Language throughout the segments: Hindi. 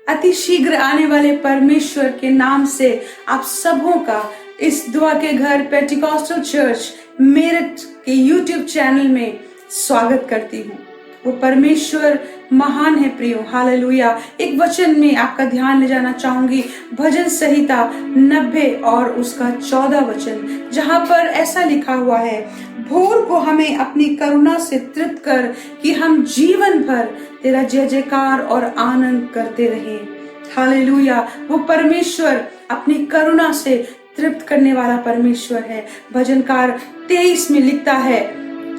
अति शीघ्र आने वाले परमेश्वर के नाम से आप सबों का इस दुआ के घर पेंटिकॉस्टल चर्च मेरठ के यूट्यूब चैनल में स्वागत करती हूँ। वो परमेश्वर महान है प्रियो, हालेलुया। एक वचन में आपका ध्यान ले जाना चाहूंगी, भजन संहिता 90 और उसका 14 वचन, जहां पर ऐसा लिखा हुआ है, भोर को हमें अपनी करुणा से तृप्त कर कि हम जीवन भर तेरा जय जयकार और आनंद करते रहें। हालेलुया। वो परमेश्वर अपनी करुणा से तृप्त करने वाला परमेश्वर है। भजनकार 23 में लिखता है,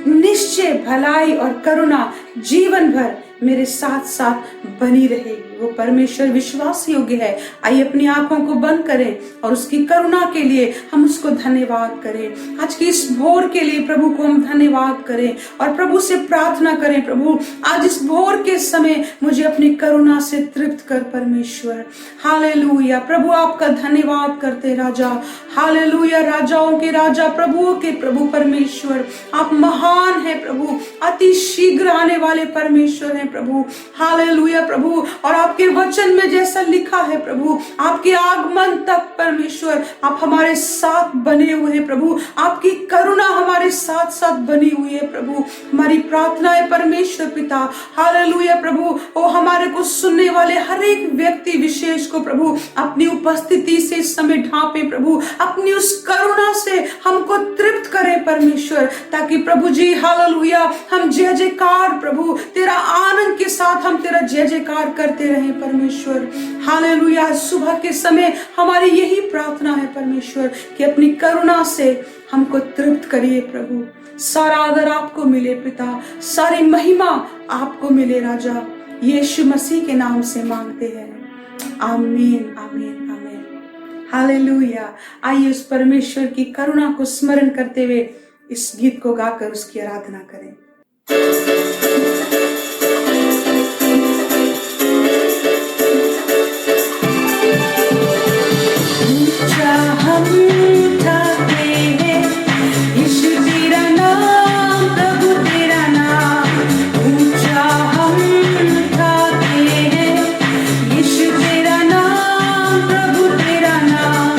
निश्चय भलाई और करुणा जीवन भर मेरे साथ साथ बनी रहेगी। वो परमेश्वर विश्वास योग्य है। आइए अपनी आंखों को बंद करें और उसकी करुणा के लिए हम उसको धन्यवाद करें। आज की इस भोर के लिए प्रभु को हम धन्यवाद करें और प्रभु से प्रार्थना करें, प्रभु आज इस भोर के समय मुझे अपनी करुणा से तृप्त कर परमेश्वर। हालेलुया। प्रभु आपका धन्यवाद करते राजा, हालेलुया। राजाओं के राजा, प्रभुओं के प्रभु परमेश्वर, आप महान है प्रभु, अति शीघ्र आने वाले परमेश्वर हैं प्रभु। हालेलुया प्रभु। और आपके वचन में जैसा लिखा है प्रभु, आपके आगमन तक परमेश्वर आप हमारे साथ बने हुए हैं प्रभु। आपकी करुणा हमारे साथ साथ बनी हुई है प्रभु। हमारी प्रार्थना है परमेश्वर पिता, हालेलुया प्रभु, ओ हमारे को सुनने वाले हर एक व्यक्ति विशेष को प्रभु अपनी उपस्थिति से इस समय ढांपे प्रभु, अपनी उस करुणा से हमको तृप्त करें परमेश्वर, ताकि प्रभु जी हालेलुया हम जय जयकार प्रभु तेरा आनंद के साथ हम तेरा जय जयकार करते रहे परमेश्वर। हालेलुया। सुबह के समय हमारी यही प्रार्थना है परमेश्वर कि अपनी करुणा से हमको तृप्त करिए प्रभु। सारा आदर आपको मिले पिता, सारी महिमा आपको मिले राजा। यीशु मसीह के नाम से मांगते हैं, आमीन आमीन आमीन। हालेलुया। आइए उस परमेश्वर की करुणा को स्मरण करते हुए इस गीत को गाकर उसकी आराधना करें। हम उठाते हैं यीशु तेरा नाम, प्रभु तेरा नाम ऊंचा, हम उठाते हैं यीशु तेरा नाम, प्रभु तेरा नाम।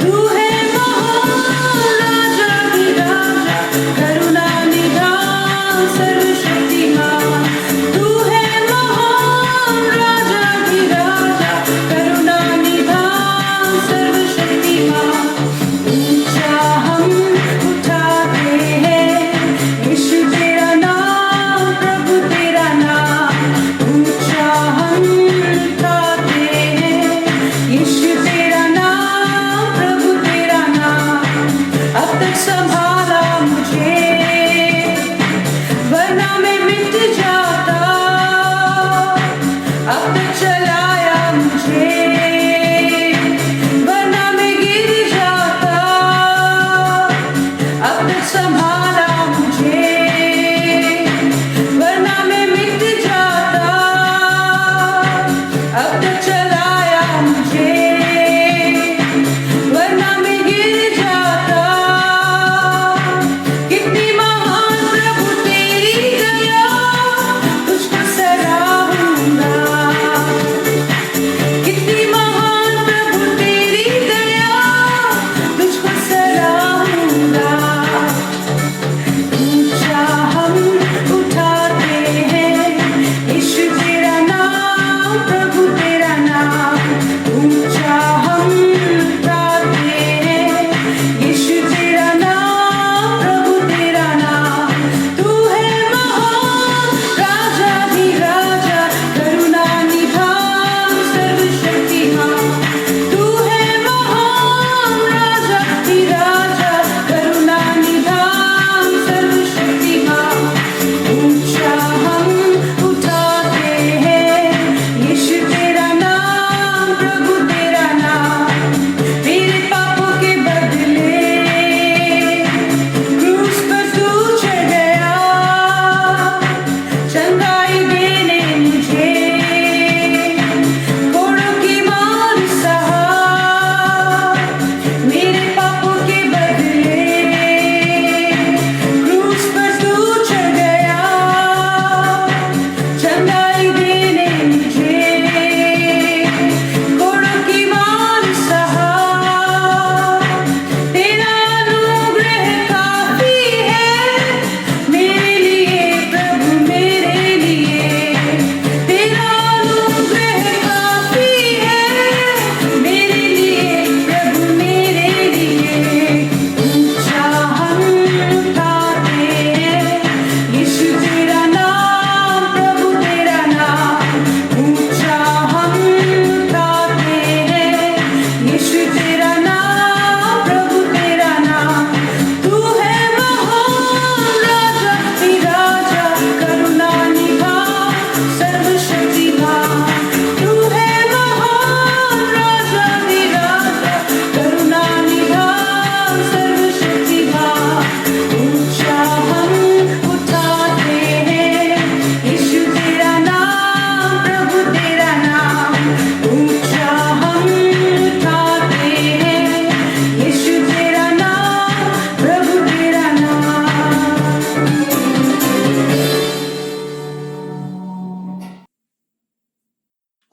तू है महान राजा की राजा, करुणा निधान सर्वशक्तिमान।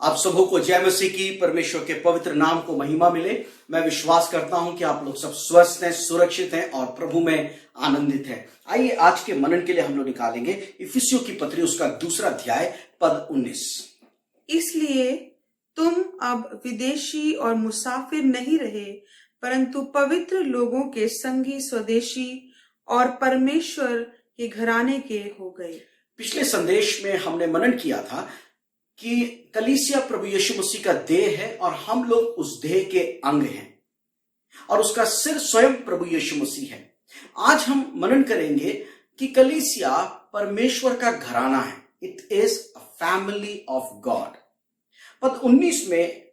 आप सबों को जय मसीह की। परमेश्वर के पवित्र नाम को महिमा मिले। मैं विश्वास करता हूं कि आप लोग सब स्वस्थ हैं, सुरक्षित हैं और प्रभु में आनंदित हैं। आइए आज के मनन के लिए हम लोग निकालेंगे इफिसियों की पत्री, उसका 2 अध्याय, पद 19। इसलिए तुम अब विदेशी और मुसाफिर नहीं रहे, परंतु पवित्र लोगों के संगी, स्वदेशी और परमेश्वर के घराने के हो गए। पिछले संदेश में हमने मनन किया था कि कलीसिया प्रभु यीशु मसीह का देह है और हम लोग उस देह के अंग हैं और उसका सिर स्वयं प्रभु यीशु मसीह है। आज हम मनन करेंगे कि कलीसिया परमेश्वर का घराना है। It is a family of God. पद 19 में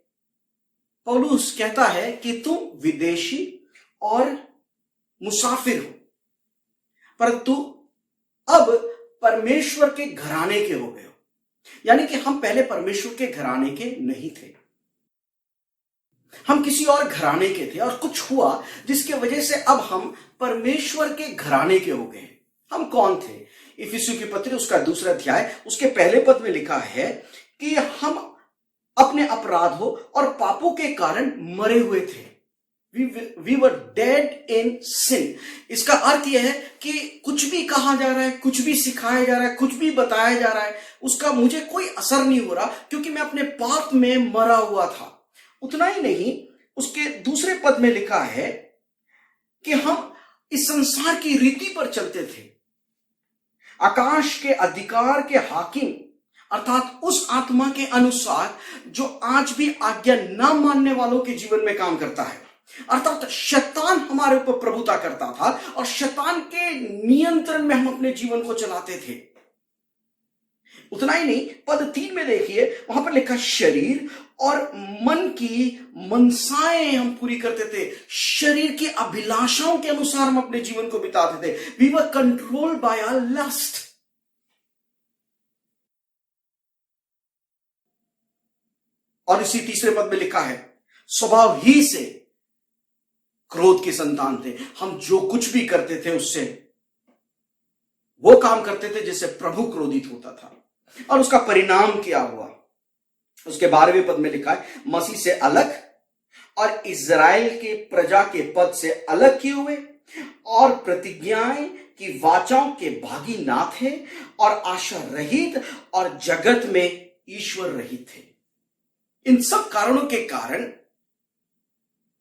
पौलुस कहता है कि तुम विदेशी और मुसाफिर हो, परंतु अब परमेश्वर के घराने के हो गए हो। यानी कि हम पहले परमेश्वर के घराने के नहीं थे, हम किसी और घराने के थे और कुछ हुआ जिसके वजह से अब हम परमेश्वर के घराने के हो गए। हम कौन थे? इफिसियों की पत्री उसका 2 अध्याय, उसके पहले पद में लिखा है कि हम अपने अपराधों और पापों के कारण मरे हुए थे। We were dead in sin। इसका अर्थ यह है कि कुछ भी कहा जा रहा है, कुछ भी सिखाया जा रहा है, कुछ भी बताया जा रहा है, उसका मुझे कोई असर नहीं हो रहा, क्योंकि मैं अपने पाप में मरा हुआ था। उतना ही नहीं, उसके 2 पद में लिखा है कि हम इस संसार की रीति पर चलते थे, आकाश के अधिकार के हाकिम, अर्थात उस आत्मा के अनुसार जो आज भी आज्ञा न मानने वालों के जीवन में काम करता है। अर्थात शैतान हमारे ऊपर प्रभुता करता था और शैतान के नियंत्रण में हम अपने जीवन को चलाते थे। उतना ही नहीं, पद 3 में देखिए, वहां पर लिखा शरीर और मन की मनसाएं हम पूरी करते थे। शरीर की अभिलाषाओं के अनुसार हम अपने जीवन को बिताते थे। We were controlled by our lust. और इसी 3 पद में लिखा है, स्वभाव ही से क्रोध के संतान थे। हम जो कुछ भी करते थे उससे वो काम करते थे जिससे प्रभु क्रोधित होता था। और उसका परिणाम क्या हुआ? उसके 12वें पद में लिखा है, मसीह से अलग और इज़राइल के प्रजा के पद से अलग किए हुए और प्रतिज्ञाएं की वाचाओं के भागी ना थे और आशा रहित और जगत में ईश्वर रहित थे। इन सब कारणों के कारण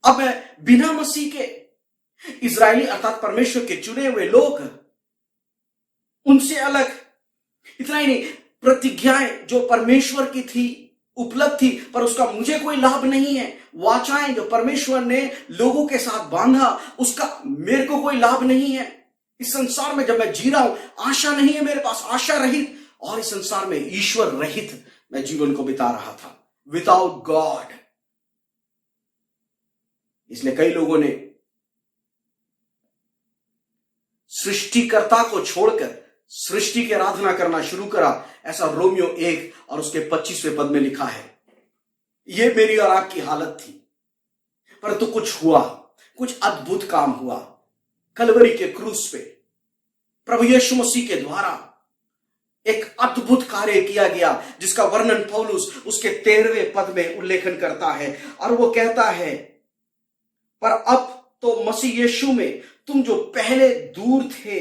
अब बिना मसीह के इजरायली अर्थात परमेश्वर के चुने हुए लोग उनसे अलग। इतना ही नहीं, प्रतिज्ञाएं जो परमेश्वर की थी, उपलब्ध थी, पर उसका मुझे कोई लाभ नहीं है। वाचाएं जो परमेश्वर ने लोगों के साथ बांधा, उसका मेरे को कोई लाभ नहीं है। इस संसार में जब मैं जी रहा हूं, आशा नहीं है मेरे पास, आशा रहित, और इस संसार में ईश्वर रहित मैं जीवन को बिता रहा था, विदाउट गॉड। इसलिए कई लोगों ने सृष्टिकर्ता को छोड़कर सृष्टि की आराधना करना शुरू करा। ऐसा रोमियो 1 और उसके 25वें पद में लिखा है। यह मेरी और आपकी हालत थी, परंतु कुछ हुआ, कुछ अद्भुत काम हुआ। कलवरी के क्रूस पे प्रभु यीशु मसीह के द्वारा एक अद्भुत कार्य किया गया, जिसका वर्णन पौलुस उसके 13वें पद में उल्लेखन करता है। और वो कहता है, पर अब तो मसीह यीशु में तुम जो पहले दूर थे,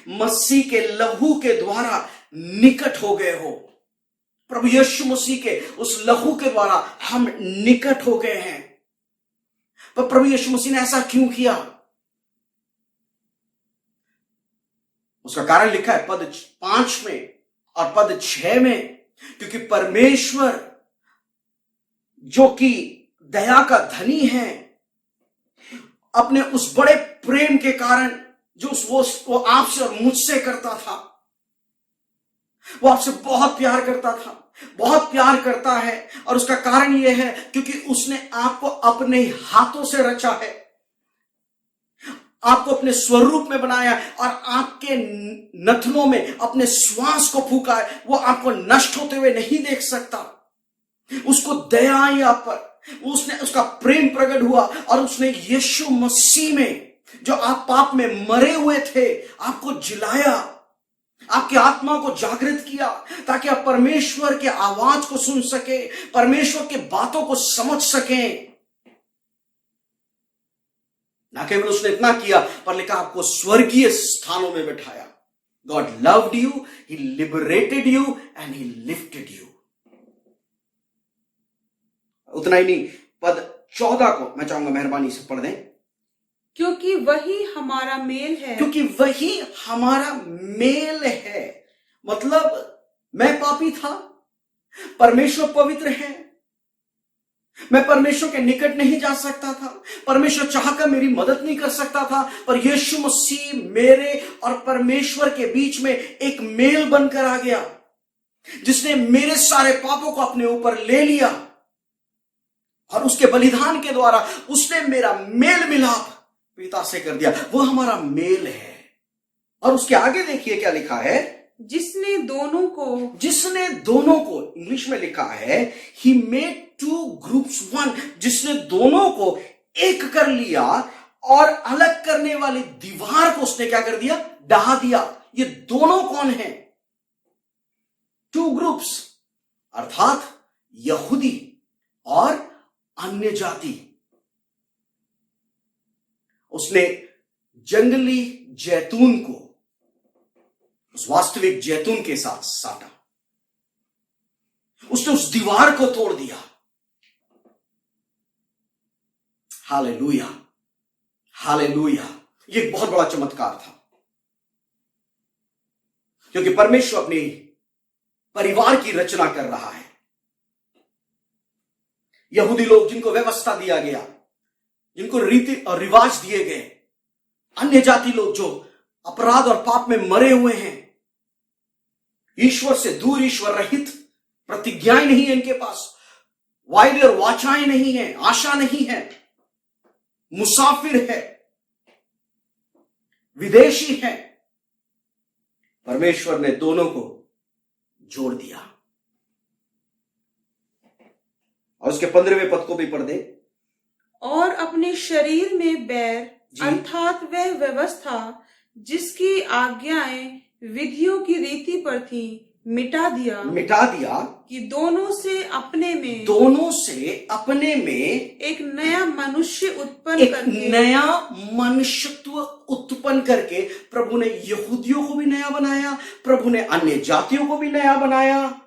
मसीह के लहू के द्वारा निकट हो गए हो। प्रभु यीशु मसीह के उस लहू के द्वारा हम निकट हो गए हैं। पर प्रभु यीशु मसीह ने ऐसा क्यों किया? उसका कारण लिखा है पद 5 में और पद 6 में, क्योंकि परमेश्वर जो कि दया का धनी है, अपने उस बड़े प्रेम के कारण जो वो आपसे और मुझसे करता था, वो आपसे बहुत प्यार करता था, बहुत प्यार करता है। और उसका कारण यह है क्योंकि उसने आपको अपने हाथों से रचा है, आपको अपने स्वरूप में बनाया और आपके नथनों में अपने श्वास को फूका है। वो आपको नष्ट होते हुए नहीं देख सकता। उसको दया आई आप पर, उसने उसका प्रेम प्रकट हुआ और उसने यीशु मसीह में, जो आप पाप में मरे हुए थे, आपको जिलाया। आपकी आत्मा को जागृत किया ताकि आप परमेश्वर के आवाज को सुन सके, परमेश्वर के बातों को समझ सकें। ना केवल उसने इतना किया पर लिखा आपको स्वर्गीय स्थानों में बैठाया। God loved you, he liberated you and he lifted you. उतना ही नहीं, पद 14 को मैं चाहूंगा मेहरबानी से पढ़ दें। क्योंकि वही हमारा मेल है। क्योंकि वही हमारा मेल है। मतलब मैं पापी था, परमेश्वर पवित्र है, मैं परमेश्वर के निकट नहीं जा सकता था, परमेश्वर चाहकर मेरी मदद नहीं कर सकता था, पर यीशु मसीह मेरे और परमेश्वर के बीच में एक मेल बनकर आ गया, जिसने मेरे सारे पापों को अपने ऊपर ले लिया और उसके बलिदान के द्वारा उसने मेरा मेल मिलाप पिता से कर दिया। वो हमारा मेल है। और उसके आगे देखिए क्या लिखा है, जिसने दोनों को इंग्लिश में लिखा है he made two groups one, जिसने दोनों को एक कर लिया और अलग करने वाली दीवार को उसने क्या कर दिया, ढहा दिया। ये दोनों कौन है? टू ग्रुप्स, अर्थात यहूदी और अन्य जाति। उसने जंगली जैतून को उस वास्तविक जैतून के साथ साटा, उसने उस दीवार को तोड़ दिया। Hallelujah, hallelujah. ये एक बहुत बड़ा चमत्कार था, क्योंकि परमेश्वर अपने परिवार की रचना कर रहा है। यहूदी लोग जिनको व्यवस्था दिया गया, जिनको रीति और रिवाज दिए गए, अन्य जाति लोग जो अपराध और पाप में मरे हुए हैं, ईश्वर से दूर, ईश्वर रहित, प्रतिज्ञाएं नहीं है इनके पास, वायदे और वाचाएं नहीं है, आशा नहीं है, मुसाफिर है, विदेशी है। परमेश्वर ने दोनों को जोड़ दिया। और उसके 15वें पद को भी पढ़ दे। और अपने शरीर में बैर, अर्थात वह व्यवस्था जिसकी आज्ञाएं विधियों की रीति पर थी, मिटा दिया कि दोनों से अपने में एक नया मनुष्यत्व उत्पन्न करके प्रभु ने यहूदियों को भी नया बनाया, प्रभु ने अन्य जातियों को भी नया बनाया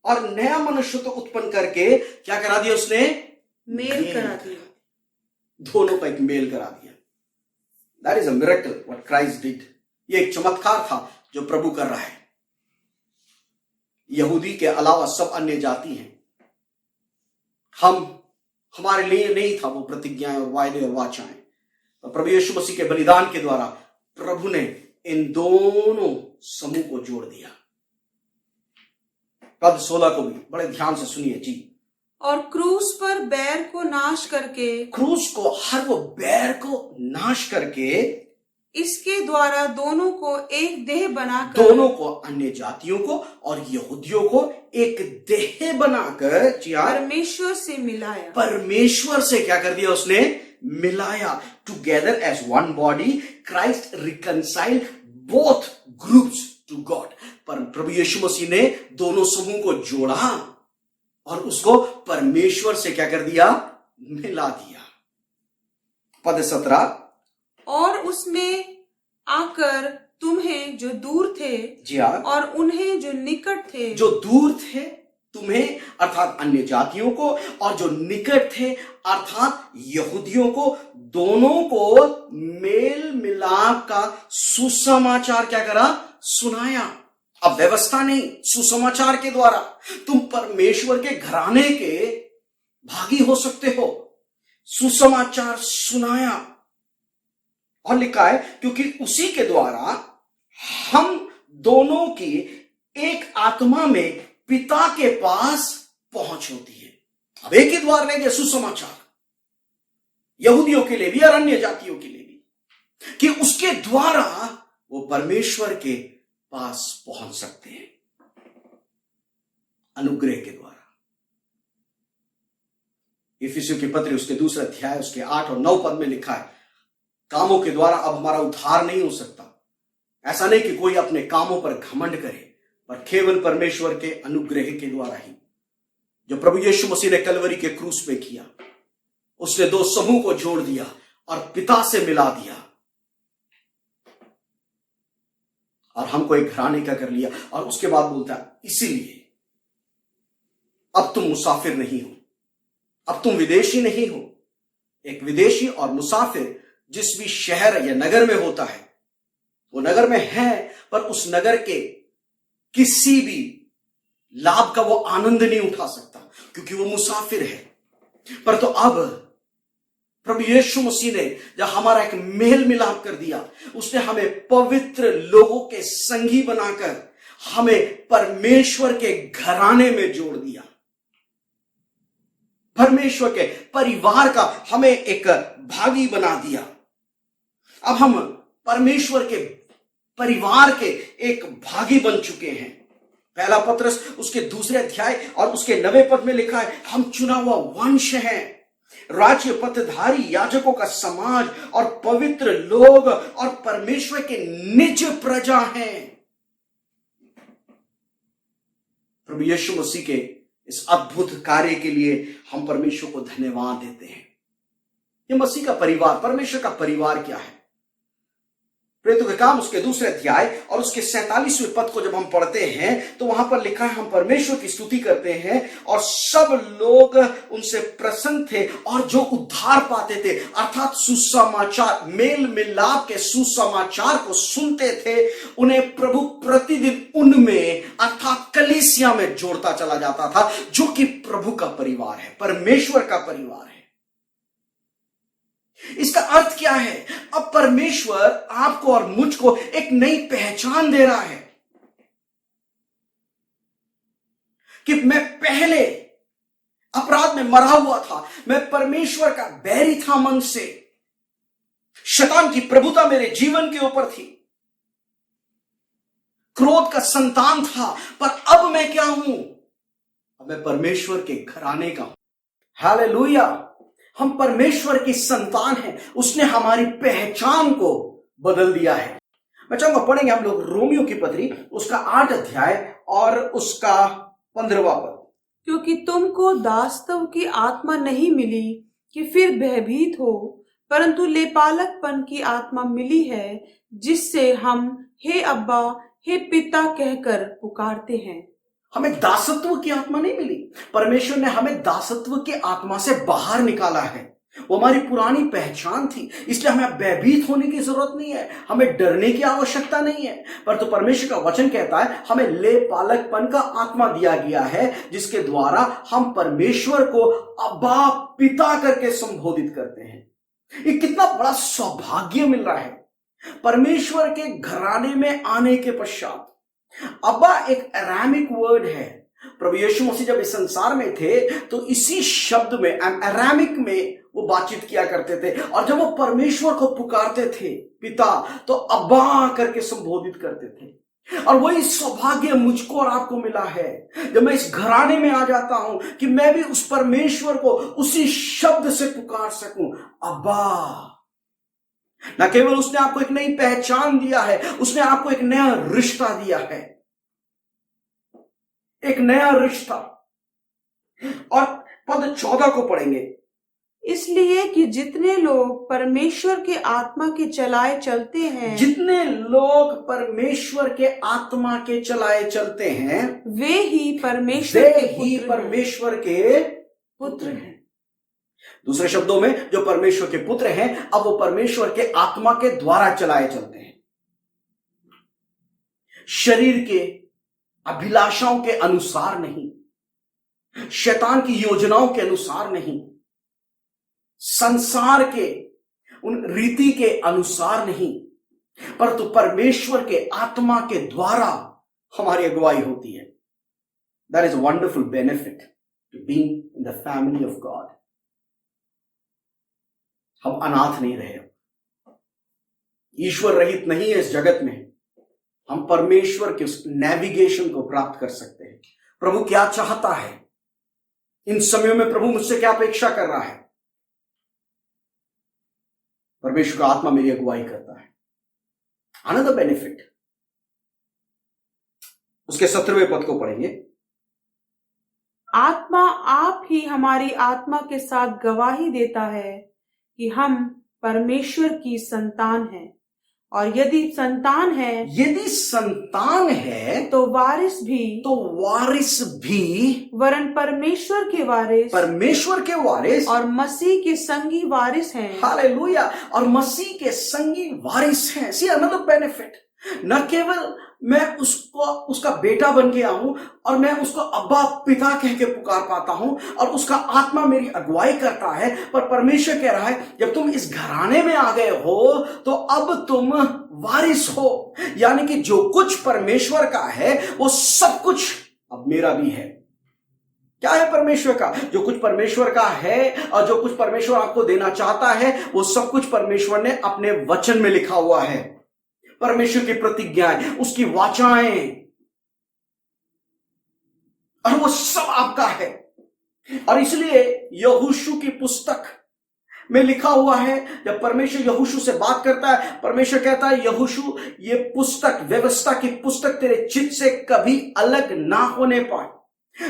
और नया मनुष्यत्व उत्पन्न करके क्या करा दिया? उसने मेल करा दिया, दोनों का एक मेल करा दिया। That is a miracle what Christ did. ये एक चमत्कार था जो प्रभु कर रहा है। यहूदी के अलावा सब अन्य जाति हैं। हमारे लिए नहीं था वो प्रतिज्ञाएं और वायदे और वाचाएं, तो प्रभु यीशु मसीह के बलिदान के द्वारा प्रभु ने इन दोनों समूह को जोड़ दिया। पद 16 को भी बड़े ध्यान से सुनिए जी। और क्रूस पर बैर को नाश करके, क्रूस को, हर वो बैर को नाश करके, इसके द्वारा दोनों को एक देह बनाकर, दोनों को, अन्य जातियों को और यहूदियों को एक देह बनाकर परमेश्वर से मिलाया। परमेश्वर से क्या कर दिया? उसने मिलाया। Together as one body Christ reconciled both groups to God. पर प्रभु यीशु मसीह ने दोनों समूह को जोड़ा और उसको परमेश्वर से क्या कर दिया? मिला दिया। पद 17। और उसमें आकर तुम्हें जो दूर थे, जी हाँ, और उन्हें जो निकट थे, जो दूर थे तुम्हें अर्थात अन्य जातियों को, और जो निकट थे अर्थात यहूदियों को, दोनों को मेल मिलाप का सुसमाचार क्या करा? सुनाया। अब व्यवस्था नहीं, सुसमाचार के द्वारा तुम परमेश्वर के घराने के भागी हो सकते हो। सुसमाचार सुनाया और लिखा है क्योंकि उसी के द्वारा हम दोनों की एक आत्मा में पिता के पास पहुंच होती है। अब एक ही द्वार रहेंगे सुसमाचार, यहूदियों के लिए भी और अन्य जातियों के लिए भी, कि उसके द्वारा वो परमेश्वर के पास पहुंच सकते हैं, अनुग्रह के द्वारा। इफिसियों की पत्री उसके दूसरे अध्याय उसके 8 और 9 पद में लिखा है, कामों के द्वारा अब हमारा उद्धार नहीं हो सकता, ऐसा नहीं कि कोई अपने कामों पर घमंड करे, पर केवल परमेश्वर के अनुग्रह के द्वारा ही। जो प्रभु यीशु मसीह ने कलवरी के क्रूस पे किया, उसने दो समूह को जोड़ दिया और पिता से मिला दिया और हमको एक घराने का कर लिया। और उसके बाद बोलता है, इसीलिए अब तुम मुसाफिर नहीं हो, अब तुम विदेशी नहीं हो। एक विदेशी और मुसाफिर जिस भी शहर या नगर में होता है, वो नगर में है, पर उस नगर के किसी भी लाभ का वो आनंद नहीं उठा सकता, क्योंकि वो मुसाफिर है। पर तो अब प्रभु यीशु मसीह ने जब हमारा एक मेल मिलाप कर दिया, उसने हमें पवित्र लोगों के संगी बनाकर हमें परमेश्वर के घराने में जोड़ दिया। परमेश्वर के परिवार का हमें एक भागी बना दिया। अब हम परमेश्वर के परिवार के एक भागी बन चुके हैं। पहला पत्रस उसके 2 अध्याय और उसके 9वें पद में लिखा है, हम चुना हुआ वंश हैं, राज्य पथधारी याजकों का समाज और पवित्र लोग और परमेश्वर के निज प्रजा हैं। प्रभु यीशु मसीह के इस अद्भुत कार्य के लिए हम परमेश्वर को धन्यवाद देते हैं। ये मसीह का परिवार, परमेश्वर का परिवार क्या है? प्रेरितों के काम उसके 2 अध्याय और उसके 47वें पद को जब हम पढ़ते हैं तो वहां पर लिखा है, हम परमेश्वर की स्तुति करते हैं और सब लोग उनसे प्रसन्न थे और जो उद्धार पाते थे, अर्थात सुसमाचार, मेल मिलाप के सुसमाचार को सुनते थे, उन्हें प्रभु प्रतिदिन उनमें अर्थात कलीसिया में जोड़ता चला जाता था, जो कि प्रभु का परिवार है, परमेश्वर का परिवार है। इसका अर्थ क्या है? अब परमेश्वर आपको और मुझको एक नई पहचान दे रहा है कि मैं पहले अपराध में मरा हुआ था, मैं परमेश्वर का बैरी था मन से, शैतान की प्रभुता मेरे जीवन के ऊपर थी, क्रोध का संतान था, पर अब मैं क्या हूं? अब मैं परमेश्वर के घराने का हूं। हालेलुया! हम परमेश्वर की संतान हैं, उसने हमारी पहचान को बदल दिया है। मैं चाहूंगा पढ़ेंगे हम लोग रोमियो की पत्री उसका 8 अध्याय और उसका 15वां पद। क्योंकि तुमको दासत्व की आत्मा नहीं मिली कि फिर भयभीत हो, परंतु लेपालकपन की आत्मा मिली है, जिससे हम हे अब्बा, हे पिता कहकर पुकारते हैं। हमें दासत्व की आत्मा नहीं मिली, परमेश्वर ने हमें दासत्व की आत्मा से बाहर निकाला है। वो हमारी पुरानी पहचान थी, इसलिए हमें भयभीत होने की जरूरत नहीं है, हमें डरने की आवश्यकता नहीं है। पर तो परमेश्वर का वचन कहता है हमें लेपालकपन का आत्मा दिया गया है, जिसके द्वारा हम परमेश्वर को अब्बा पिता करके संबोधित करते हैं। ये कितना बड़ा सौभाग्य मिल रहा है परमेश्वर के घराने में आने के पश्चात। अब्बा एक अरामिक वर्ड है। प्रभु यीशु मसीह जब इस संसार में थे तो इसी शब्द में, अरामिक में वो बातचीत किया करते थे, और जब वो परमेश्वर को पुकारते थे पिता, तो अब्बा करके संबोधित करते थे। और वही सौभाग्य मुझको और आपको मिला है जब मैं इस घराने में आ जाता हूं कि मैं भी उस परमेश्वर को उसी शब्द से पुकार सकूं, अब्बा। न केवल उसने आपको एक नई पहचान दिया है, उसने आपको एक नया रिश्ता दिया है, एक नया रिश्ता। और पद 14 को पढ़ेंगे, इसलिए कि जितने लोग परमेश्वर के आत्मा के चलाए चलते हैं, जितने लोग परमेश्वर के आत्मा के चलाए चलते हैं, वे ही परमेश्वर के पुत्र हैं। दूसरे शब्दों में, जो परमेश्वर के पुत्र हैं, अब वो परमेश्वर के आत्मा के द्वारा चलाए चलते हैं, शरीर के अभिलाषाओं के अनुसार नहीं, शैतान की योजनाओं के अनुसार नहीं, संसार के उन रीति के अनुसार नहीं, परंतु परमेश्वर के आत्मा के द्वारा हमारी अगुवाई होती है। That is a wonderful benefit to being in the family of God. हम अनाथ नहीं रहे, ईश्वर रहित नहीं है इस जगत में। हम परमेश्वर के उस नेविगेशन को प्राप्त कर सकते हैं। प्रभु क्या चाहता है इन समयों में, प्रभु मुझसे क्या अपेक्षा कर रहा है? परमेश्वर का आत्मा मेरी अगुवाई करता है। अनदर बेनिफिट, उसके 17वें पद को पढ़ेंगे। आत्मा आप ही हमारी आत्मा के साथ गवाही देता है कि हम परमेश्वर की संतान हैं, और यदि संतान है तो वारिस भी वरन परमेश्वर के वारिस और मसीह के संगी वारिस हैं। हालेलुया। और मसीह के संगी वारिस हैं। सी अनदर बेनिफिट, न केवल मैं उसका बेटा बन गया हूं और मैं उसको अब्बा पिता कह के पुकार पाता हूं और उसका आत्मा मेरी अगुवाई करता है, पर परमेश्वर कह रहा है जब तुम इस घराने में आ गए हो तो अब तुम वारिस हो, यानी कि जो कुछ परमेश्वर का है वो सब कुछ अब मेरा भी है। क्या है परमेश्वर का? जो कुछ परमेश्वर का है और जो कुछ परमेश्वर आपको देना चाहता है वो सब कुछ परमेश्वर ने अपने वचन में लिखा हुआ है। परमेश्वर की प्रतिज्ञाएं, उसकी वाचाएं, और वो सब आपका है। और इसलिए यहोशू की पुस्तक में लिखा हुआ है, जब परमेश्वर यहोशू से बात करता है, परमेश्वर कहता है यहोशू ये पुस्तक, व्यवस्था की पुस्तक तेरे चित्त से कभी अलग ना होने पाए।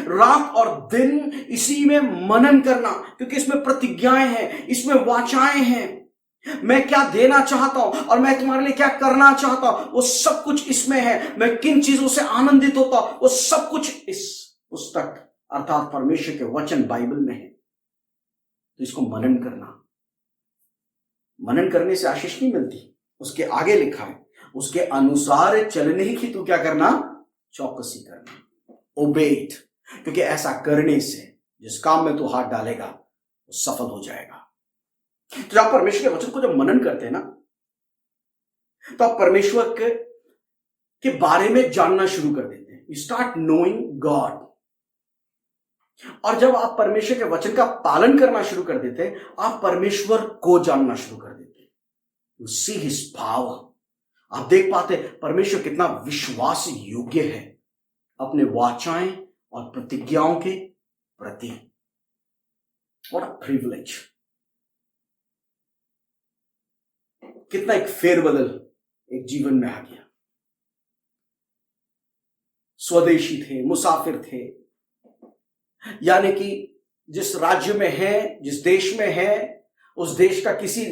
रात और दिन इसी में मनन करना, क्योंकि इसमें प्रतिज्ञाएं हैं, इसमें वाचाएं हैं। मैं क्या देना चाहता हूं और मैं तुम्हारे लिए क्या करना चाहता हूं वो सब कुछ इसमें है। मैं किन चीजों से आनंदित होता हूं वो सब कुछ इस पुस्तक अर्थात परमेश्वर के वचन बाइबल में है। तो इसको मनन करना, मनन करने से आशीष नहीं मिलती। उसके आगे लिखा है उसके अनुसार चलने की तू क्या करना? चौकसी करना, ओबे इट, क्योंकि ऐसा करने से जिस काम में तू हाथ डालेगा वो सफल हो जाएगा। तो आप परमेश्वर के वचन को जब मनन करते हैं ना, तो आप परमेश्वर के बारे में जानना शुरू कर देते हैं। You start knowing God. और जब आप परमेश्वर के वचन का पालन करना शुरू कर देते हैं, आप परमेश्वर को जानना शुरू कर देते हैं। You see his power. आप देख पाते हैं परमेश्वर कितना विश्वास योग्य है अपने वाचाएं और प्रतिज्ञाओं के प्रति। What a privilege! कितना एक फेरबदल एक जीवन में आ गया। स्वदेशी थे, मुसाफिर थे, यानी कि जिस राज्य में है, जिस देश में है, उस देश का किसी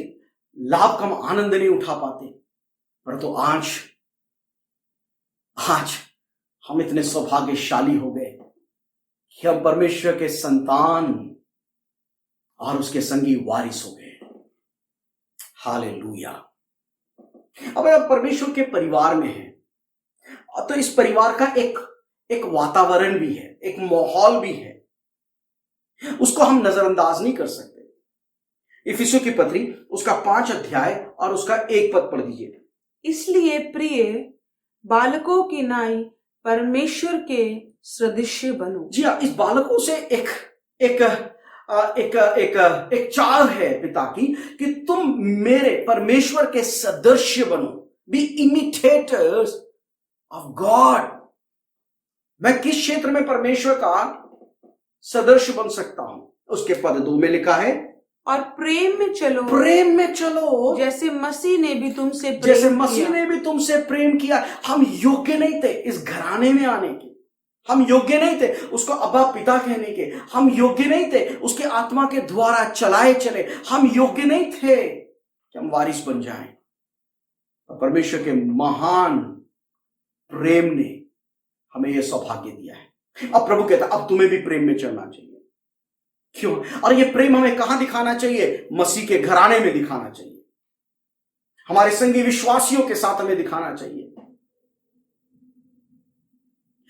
लाभ का हम आनंद नहीं उठा पाते। परंतु आज हम इतने सौभाग्यशाली हो गए कि हम परमेश्वर के संतान और उसके संगी वारिस हो गए। हालेलुया। अब आप परमेश्वर के परिवार में हैं, तो इस परिवार का एक वातावरण भी है, एक माहौल भी है, उसको हम नजरअंदाज नहीं कर सकते। इफिसियों की पत्री उसका 5 अध्याय और उसका 1 पद पढ़ दीजिए। इसलिए प्रिय बालकों की नाई परमेश्वर के सदृश बनो। जी हाँ, इस बालकों से एक चाह है पिता की कि तुम मेरे परमेश्वर के सदृश बनो। Be imitators of God. मैं किस क्षेत्र में परमेश्वर का सदृश बन सकता हूं? उसके पद 2 में लिखा है और प्रेम में चलो जैसे मसीह ने भी तुमसे प्रेम किया। हम योग्य नहीं थे इस घराने में आने के, हम योग्य नहीं थे उसको अब्बा पिता कहने के, हम योग्य नहीं थे उसके आत्मा के द्वारा चलाए चले, हम योग्य नहीं थे कि हम वारिस बन जाएं। परमेश्वर के महान प्रेम ने हमें यह सौभाग्य दिया है। अब प्रभु कहता अब तुम्हें भी प्रेम में चलना चाहिए। क्यों? और यह प्रेम हमें कहां दिखाना चाहिए? मसीह के घराने में दिखाना चाहिए, हमारे संगी विश्वासियों के साथ हमें दिखाना चाहिए।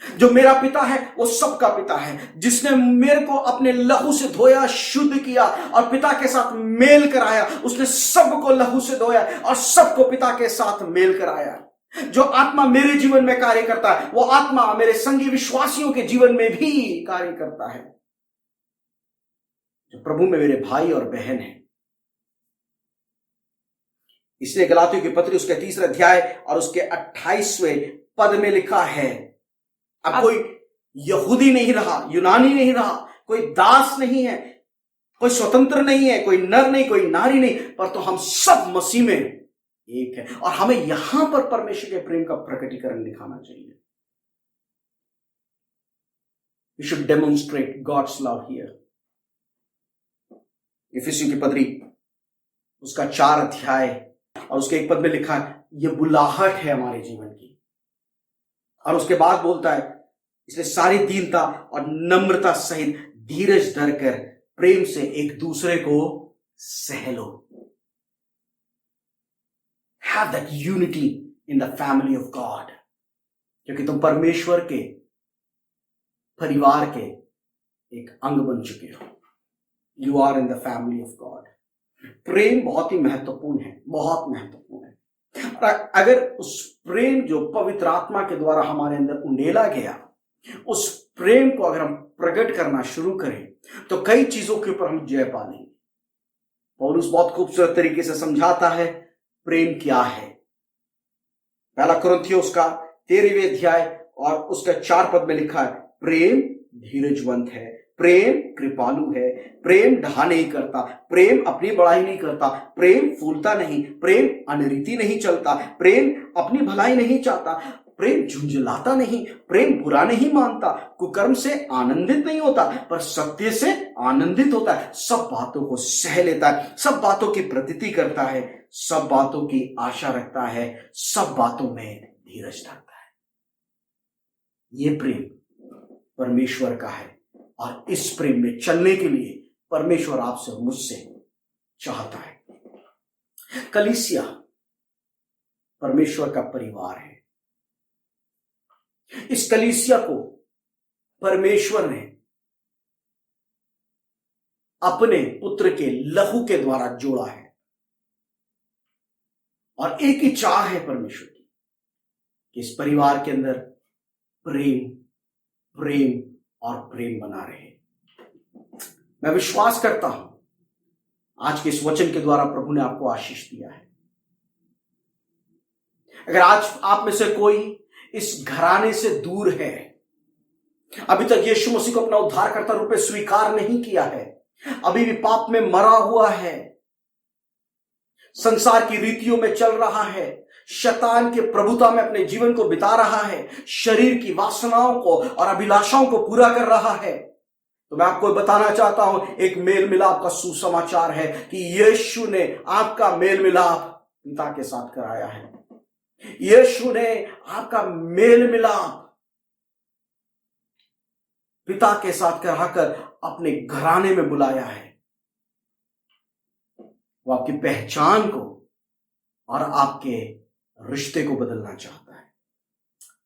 जो मेरा पिता है वो सबका पिता है, जिसने मेरे को अपने लहू से धोया, शुद्ध किया और पिता के साथ मेल कराया। उसने सबको लहू से धोया और सबको पिता के साथ मेल कराया। जो आत्मा मेरे जीवन में कार्य करता है वो आत्मा मेरे संगी विश्वासियों के जीवन में भी कार्य करता है। जो प्रभु में मेरे भाई और बहन हैं, इसलिए गलातियों की पत्री उसके 3 अध्याय और उसके 28वें पद में लिखा है अब कोई यहूदी नहीं रहा, यूनानी नहीं रहा, कोई दास नहीं है, कोई स्वतंत्र नहीं है, कोई नर नहीं, कोई नारी नहीं, पर तो हम सब मसीह में एक है। और हमें यहां पर परमेश्वर के प्रेम का प्रकटीकरण दिखाना चाहिए। We should demonstrate God's love here. इफिसियों की पत्री उसका 4 अध्याय और उसके 1 पद में लिखा है, ये बुलाहट है हमारे जीवन की। और उसके बाद बोलता है, इसलिए सारी दीनता और नम्रता सहित धीरज धरकर प्रेम से एक दूसरे को सह लो। Have that unity in the family of God, क्योंकि तुम परमेश्वर के परिवार के एक अंग बन चुके हो। You are in the family of God. प्रेम बहुत ही महत्वपूर्ण है, बहुत महत्वपूर्ण है। और अगर उस प्रेम जो पवित्र आत्मा के द्वारा हमारे अंदर उंडेला गया, उस प्रेम को अगर हम प्रकट करना शुरू करें तो कई चीजों के ऊपर हम जय पा लेंगे। पौलुस बहुत खूबसूरत तरीके से समझाता है प्रेम क्या है। पहला कुरिन्थियों उसका 13वें अध्याय और उसका 4 पद में लिखा है, प्रेम धीरजवंत है, प्रेम कृपालु है, प्रेम ढा नहीं करता, प्रेम अपनी बड़ाई नहीं करता, प्रेम फूलता नहीं, प्रेम अनरीति नहीं चलता, प्रेम अपनी भलाई नहीं चाहता, प्रेम झुंझलाता नहीं, प्रेम बुरा नहीं मानता, कुकर्म से आनंदित नहीं होता पर सत्य से आनंदित होता है, सब बातों को सह लेता है, सब बातों की प्रतीति करता है, सब बातों की आशा रखता है, सब बातों में धीरज रखता है। ये प्रेम परमेश्वर का है और इस प्रेम में चलने के लिए परमेश्वर आपसे और मुझसे चाहता है। कलीसिया परमेश्वर का परिवार है। इस कलीसिया को परमेश्वर ने अपने पुत्र के लहू के द्वारा जोड़ा है और एक ही चाह है परमेश्वर की कि इस परिवार के अंदर प्रेम प्रेम और प्रेम बना रहे। मैं विश्वास करता हूं आज के इस वचन के द्वारा प्रभु ने आपको आशीष दिया है। अगर आज आप में से कोई इस घराने से दूर है, अभी तक यीशु मसीह को अपना उद्धारकर्ता रूप में स्वीकार नहीं किया है, अभी भी पाप में मरा हुआ है, संसार की रीतियों में चल रहा है, शैतान के प्रभुता में अपने जीवन को बिता रहा है, शरीर की वासनाओं को और अभिलाषाओं को पूरा कर रहा है, तो मैं आपको बताना चाहता हूं एक मेल मिलाप का सुसमाचार है कि यीशु ने आपका मेल मिलाप पिता के साथ कराया है। यीशु ने आपका मेल मिलाप पिता के साथ कराकर अपने घराने में बुलाया है। वो आपकी पहचान को और आपके रिश्ते को बदलना चाहता है।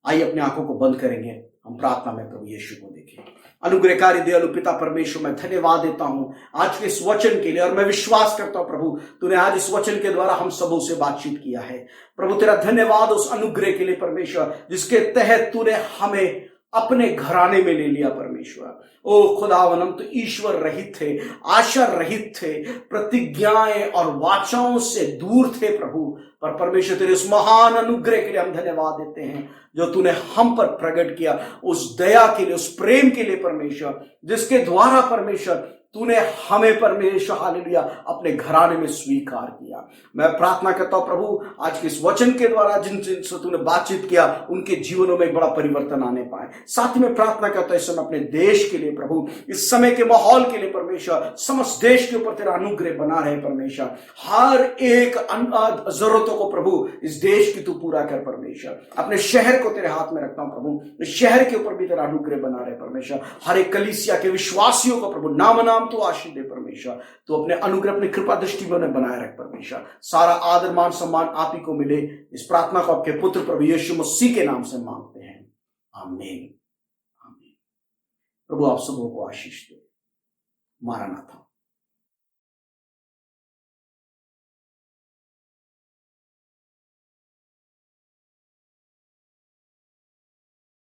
आइए अपनी आंखों को बंद करेंगे, हम प्रार्थना में प्रभु यीशु को देखें। अनुग्रहकारी दयालु पिता परमेश्वर, मैं धन्यवाद देता हूं आज के इस वचन के लिए और मैं विश्वास करता हूं प्रभु तूने आज इस वचन के द्वारा हम सबों से बातचीत किया है। प्रभु तेरा धन्यवाद उस अनुग्रह के लिए परमेश्वर जिसके तहत तूने हमें अपने घराने में ले लिया परमेश्वर। ओ खुदावन, हम तो ईश्वर रहित थे, आशा रहित थे, प्रतिज्ञाएं और वाचाओं से दूर थे प्रभु, पर परमेश्वर तेरे उस महान अनुग्रह के लिए हम धन्यवाद देते हैं जो तूने हम पर प्रकट किया, उस दया के लिए, उस प्रेम के लिए परमेश्वर, जिसके द्वारा परमेश्वर तूने हमें परमेश्वर हालेलुया अपने घराने में स्वीकार किया। मैं प्रार्थना करता हूं प्रभु आज के इस वचन के द्वारा जिन से तूने बातचीत किया उनके जीवनों में एक बड़ा परिवर्तन आने पाए। साथ ही मैं प्रार्थना करता हूं इस समय अपने देश के लिए प्रभु, इस समय के माहौल के लिए परमेश्वर, समस्त देश के ऊपर तेरा अनुग्रह बना रहे परमेश्वर। हर एक जरूरतों को प्रभु इस देश की तू पूरा कर परमेश्वर। अपने शहर को तेरे हाथ में रखता हूं प्रभु, इस शहर के ऊपर भी तेरा अनुग्रह बना रहे परमेश्वर। हर एक कलीसिया के विश्वासियों को प्रभु नाम नाम तो आशीष दे परमेश्वर। तो अपने अनुग्रह, अपनी कृपा दृष्टि में बनाए रख परमेश्वर। सारा आदर मान सम्मान आप ही को मिले। इस प्रार्थना को आपके पुत्र प्रभु यीशु मसीह के नाम से मांगते हैं, आमीन। आमीन। प्रभु आप सबों को आशीष दे। मारानाथा।